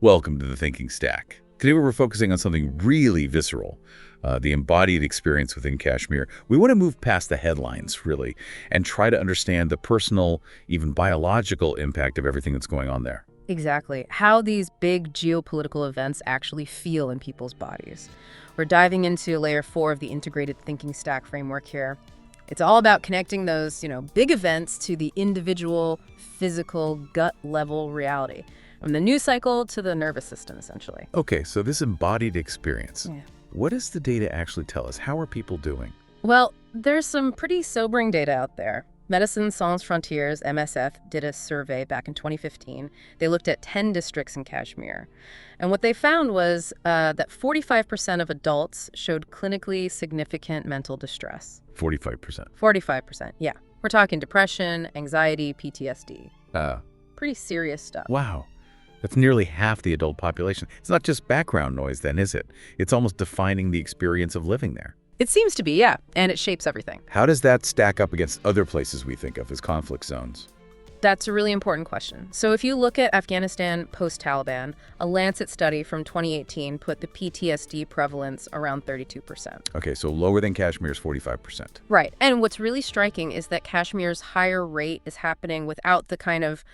Welcome to the Thinking Stack. Today we're focusing on something really visceral, the embodied experience within Kashmir. We want to move past the headlines, really, and try to understand the personal, even biological impact of everything that's going on there. Exactly. How these big geopolitical events actually feel in people's bodies. We're diving into layer 4 of the integrated thinking stack framework here. It's all about connecting those, big events to the individual, physical, gut-level reality. From the news cycle to the nervous system, essentially. Okay, so this embodied experience. Yeah. What does the data actually tell us? How are people doing? Well, there's some pretty sobering data out there. Médecins Sans Frontières, MSF, did a survey back in 2015. They looked at 10 districts in Kashmir. And what they found was that 45% of adults showed clinically significant mental distress. 45%. 45%, yeah. We're talking depression, anxiety, PTSD. Pretty serious stuff. Wow. That's nearly half the adult population. It's not just background noise then, is it? It's almost defining the experience of living there. It seems to be, yeah, and it shapes everything. How does that stack up against other places we think of as conflict zones? That's a really important question. So if you look at Afghanistan post-Taliban, a Lancet study from 2018 put the PTSD prevalence around 32%. Okay, so lower than Kashmir's 45%. Right. And what's really striking is that Kashmir's higher rate is happening without the kind of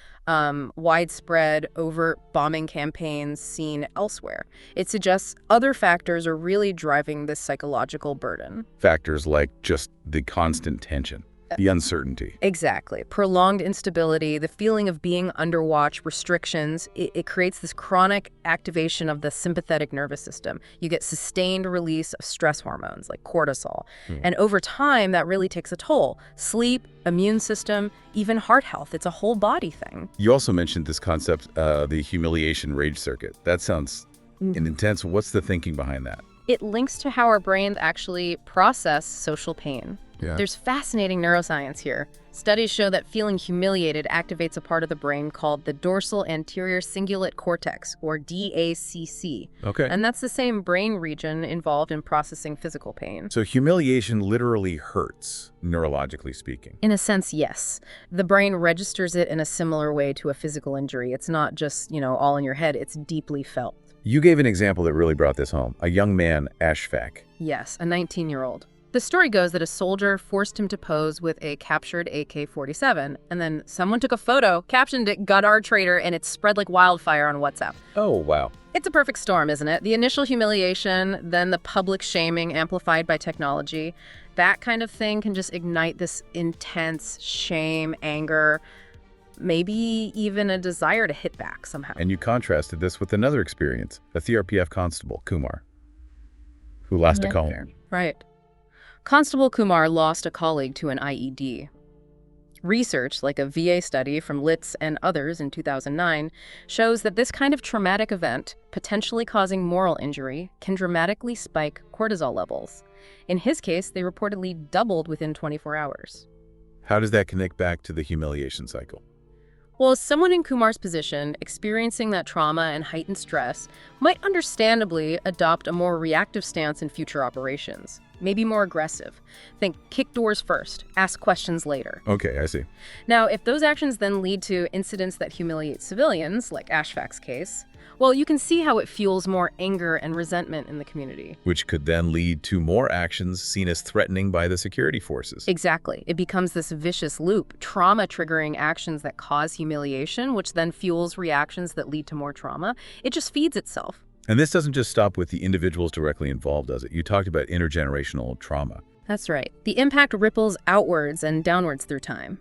widespread overt bombing campaigns seen elsewhere. It suggests other factors are really driving this psychological burden. Factors like just the constant tension. The uncertainty. Exactly. Prolonged instability, the feeling of being under watch, restrictions, it creates this chronic activation of the sympathetic nervous system. You get sustained release of stress hormones like cortisol. And over time, that really takes a toll. Sleep, immune system, even heart health. It's a whole body thing. You also mentioned this concept, the humiliation rage circuit. That sounds intense. What's the thinking behind that? It links to how our brains actually process social pain. Yeah. There's fascinating neuroscience here. Studies show that feeling humiliated activates a part of the brain called the dorsal anterior cingulate cortex, or DACC. Okay. And that's the same brain region involved in processing physical pain. So humiliation literally hurts, neurologically speaking. In a sense, yes. The brain registers it in a similar way to a physical injury. It's not just, all in your head. It's deeply felt. You gave an example that really brought this home. A young man, Ashfaq. Yes, a 19-year-old. The story goes that a soldier forced him to pose with a captured AK-47, and then someone took a photo, captioned it "Got Our Traitor," and it spread like wildfire on WhatsApp. Oh, wow. It's a perfect storm, isn't it? The initial humiliation, then the public shaming amplified by technology. That kind of thing can just ignite this intense shame, anger, maybe even a desire to hit back somehow. And you contrasted this with another experience, a CRPF constable, Kumar, who lost a colleague. Right. Constable Kumar lost a colleague to an IED. Research, like a VA study from Litz and others in 2009, shows that this kind of traumatic event, potentially causing moral injury, can dramatically spike cortisol levels. In his case, they reportedly doubled within 24 hours. How does that connect back to the humiliation cycle? Well, someone in Kumar's position, experiencing that trauma and heightened stress, might understandably adopt a more reactive stance in future operations. Maybe more aggressive. Think kick doors first, ask questions later. Okay, I see. Now, if those actions then lead to incidents that humiliate civilians, like Ashfaq's case, well, you can see how it fuels more anger and resentment in the community. Which could then lead to more actions seen as threatening by the security forces. Exactly. It becomes this vicious loop, trauma-triggering actions that cause humiliation, which then fuels reactions that lead to more trauma. It just feeds itself. And this doesn't just stop with the individuals directly involved, does it? You talked about intergenerational trauma. That's right. The impact ripples outwards and downwards through time.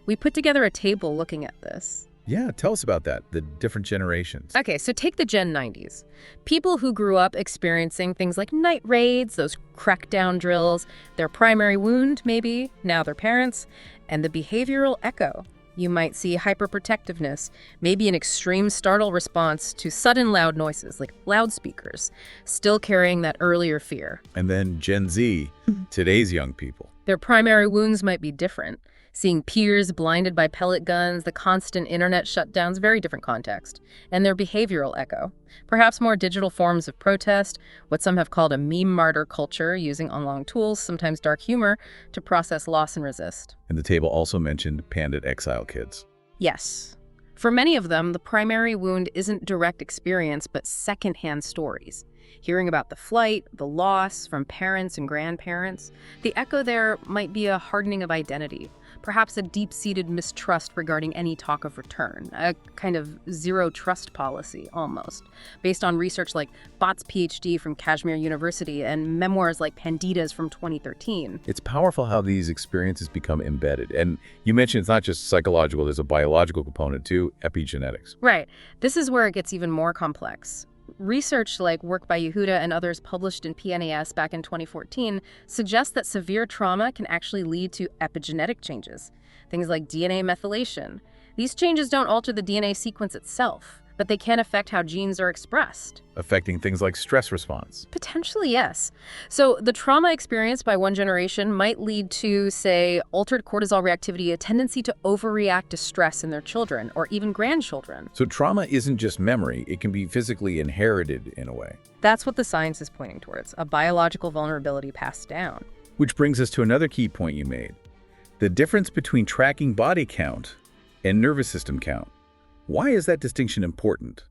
We put together a table looking at this. Yeah, tell us about that, the different generations. Okay, so take the Gen 90s. People who grew up experiencing things like night raids, those crackdown drills, their primary wound, maybe, now their parents, and the behavioral echo. You might see hyperprotectiveness, maybe an extreme startle response to sudden loud noises, like loudspeakers, still carrying that earlier fear. And then Gen Z, today's young people. Their primary wounds might be different. Seeing peers blinded by pellet guns, the constant internet shutdowns, very different context. And their behavioral echo. Perhaps more digital forms of protest, what some have called a meme martyr culture, using online tools, sometimes dark humor, to process loss and resist. And the table also mentioned pandit exile kids. Yes. For many of them, the primary wound isn't direct experience, but secondhand stories. Hearing about the flight, the loss from parents and grandparents, the echo there might be a hardening of identity, perhaps a deep-seated mistrust regarding any talk of return, a kind of zero-trust policy, almost, based on research like Bhatt's PhD from Kashmir University and memoirs like Pandita's from 2013. It's powerful how these experiences become embedded. And you mentioned it's not just psychological, there's a biological component too, epigenetics. Right. This is where it gets even more complex. Research like work by Yehuda and others published in PNAS back in 2014 suggests that severe trauma can actually lead to epigenetic changes, things like DNA methylation. These changes don't alter the DNA sequence itself, but they can affect how genes are expressed. Affecting things like stress response. Potentially, yes. So the trauma experienced by one generation might lead to, say, altered cortisol reactivity, a tendency to overreact to stress in their children or even grandchildren. So trauma isn't just memory, it can be physically inherited in a way. That's what the science is pointing towards, a biological vulnerability passed down. Which brings us to another key point you made. The difference between tracking body count and nervous system count. Why is that distinction important?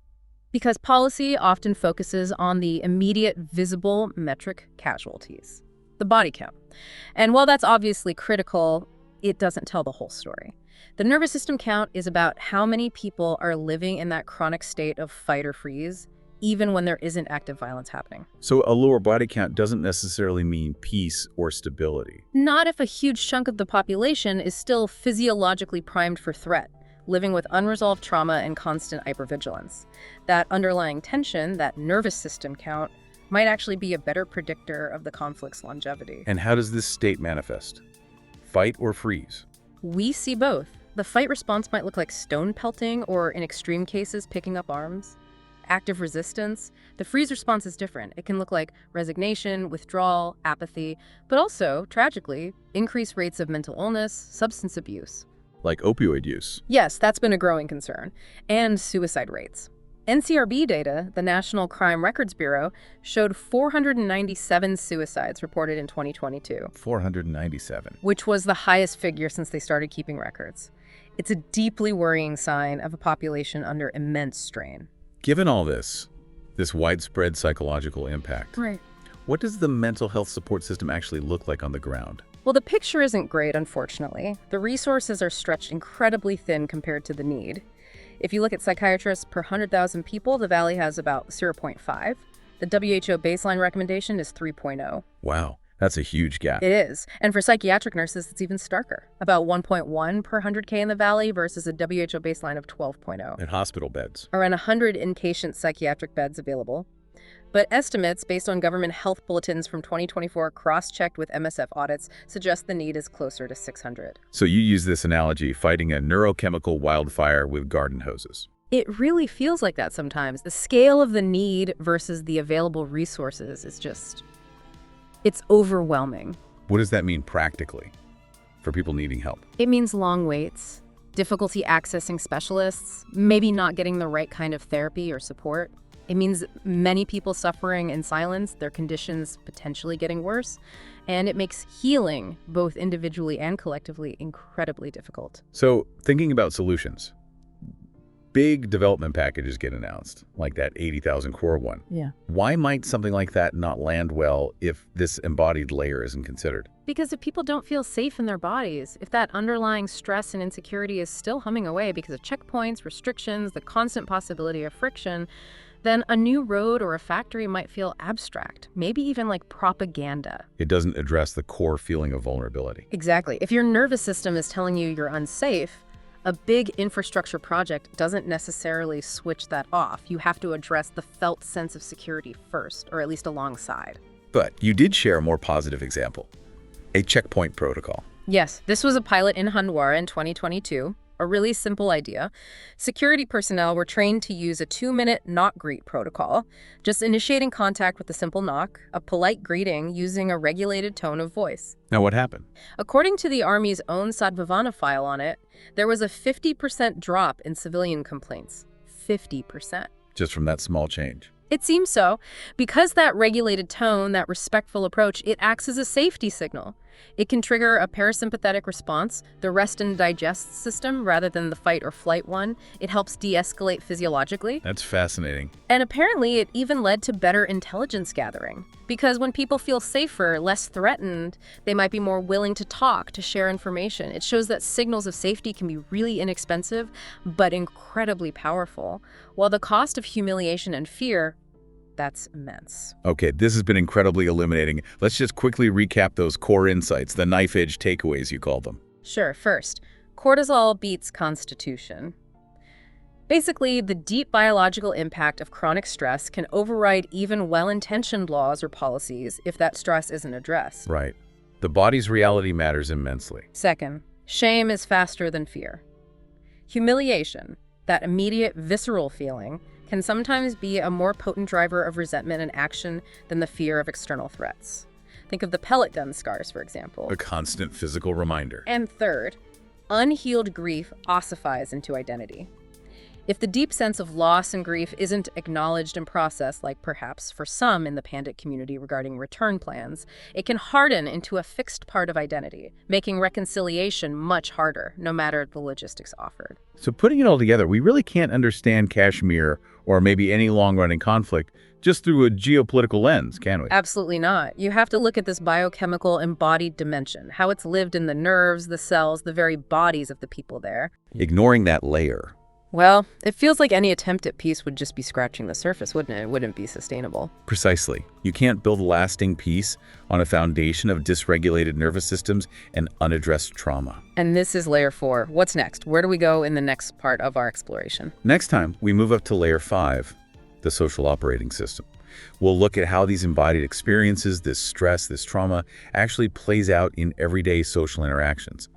Because policy often focuses on the immediate visible metric casualties, the body count. And while that's obviously critical, it doesn't tell the whole story. The nervous system count is about how many people are living in that chronic state of fight or freeze, even when there isn't active violence happening. So a lower body count doesn't necessarily mean peace or stability. Not if a huge chunk of the population is still physiologically primed for threat, living with unresolved trauma and constant hypervigilance. That underlying tension, that nervous system count, might actually be a better predictor of the conflict's longevity. And how does this state manifest? Fight or freeze? We see both. The fight response might look like stone pelting or, in extreme cases, picking up arms. Active resistance. The freeze response is different. It can look like resignation, withdrawal, apathy, but also, tragically, increased rates of mental illness, substance abuse. Like opioid use. Yes, that's been a growing concern. And suicide rates. NCRB data, the National Crime Records Bureau, showed 497 suicides reported in 2022. 497. Which was the highest figure since they started keeping records. It's a deeply worrying sign of a population under immense strain. Given all this widespread psychological impact, Right. what does the mental health support system actually look like on the ground? Well, the picture isn't great, unfortunately. The resources are stretched incredibly thin compared to the need. If you look at psychiatrists per 100,000 people, the Valley has about 0.5. The WHO baseline recommendation is 3.0. Wow, that's a huge gap. It is. And for psychiatric nurses, it's even starker. About 1.1 per 100K in the Valley versus a WHO baseline of 12.0. And hospital beds. Around 100 inpatient psychiatric beds available. But estimates based on government health bulletins from 2024 cross-checked with MSF audits suggest the need is closer to 600. So you use this analogy, fighting a neurochemical wildfire with garden hoses. It really feels like that sometimes. The scale of the need versus the available resources is it's overwhelming. What does that mean practically for people needing help? It means long waits, difficulty accessing specialists, maybe not getting the right kind of therapy or support. It means many people suffering in silence, their conditions potentially getting worse, and it makes healing, both individually and collectively, incredibly difficult. So, thinking about solutions, big development packages get announced, like that 80,000 crore one. Yeah. Why might something like that not land well if this embodied layer isn't considered? Because if people don't feel safe in their bodies, if that underlying stress and insecurity is still humming away because of checkpoints, restrictions, the constant possibility of friction, then a new road or a factory might feel abstract, maybe even like propaganda. It doesn't address the core feeling of vulnerability. Exactly. If your nervous system is telling you you're unsafe, a big infrastructure project doesn't necessarily switch that off. You have to address the felt sense of security first, or at least alongside. But you did share a more positive example, a checkpoint protocol. Yes, this was a pilot in Handwara in 2022. A really simple idea. Security personnel were trained to use a 2-minute knock-greet protocol, just initiating contact with a simple knock, a polite greeting using a regulated tone of voice. Now what happened? According to the Army's own Sadbhavana file on it, there was a 50% drop in civilian complaints. 50%. Just from that small change. It seems so. Because that regulated tone, that respectful approach, it acts as a safety signal. It can trigger a parasympathetic response, the rest and digest system, rather than the fight or flight one. It helps de-escalate physiologically. That's fascinating. And apparently it even led to better intelligence gathering. Because when people feel safer, less threatened, they might be more willing to talk, to share information. It shows that signals of safety can be really inexpensive, but incredibly powerful. While the cost of humiliation and fear, that's immense. Okay, this has been incredibly illuminating. Let's just quickly recap those core insights, the knife-edge takeaways you call them. Sure. First, cortisol beats constitution. Basically, the deep biological impact of chronic stress can override even well-intentioned laws or policies if that stress isn't addressed. Right. The body's reality matters immensely. Second, shame is faster than fear. Humiliation, that immediate visceral feeling, can sometimes be a more potent driver of resentment and action than the fear of external threats. Think of the pellet gun scars, for example. A constant physical reminder. And third, unhealed grief ossifies into identity. If the deep sense of loss and grief isn't acknowledged and processed, like perhaps for some in the Pandit community regarding return plans, it can harden into a fixed part of identity, making reconciliation much harder, no matter the logistics offered. So putting it all together, we really can't understand Kashmir or maybe any long-running conflict just through a geopolitical lens, can we? Absolutely not. You have to look at this biochemical embodied dimension, how it's lived in the nerves, the cells, the very bodies of the people there. Ignoring that layer. Well, it feels like any attempt at peace would just be scratching the surface, wouldn't it? It wouldn't be sustainable. Precisely. You can't build lasting peace on a foundation of dysregulated nervous systems and unaddressed trauma. And this is layer 4. What's next? Where do we go in the next part of our exploration? Next time, we move up to layer 5, the social operating system. We'll look at how these embodied experiences, this stress, this trauma, actually plays out in everyday social interactions.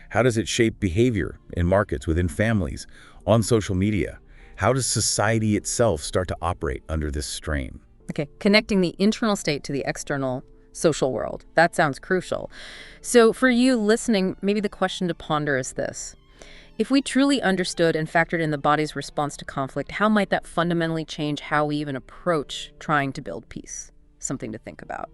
How does it shape behavior in markets, within families, on social media? How does society itself start to operate under this strain? Okay, connecting the internal state to the external social world. That sounds crucial. So for you listening, maybe the question to ponder is this. If we truly understood and factored in the body's response to conflict, how might that fundamentally change how we even approach trying to build peace? Something to think about.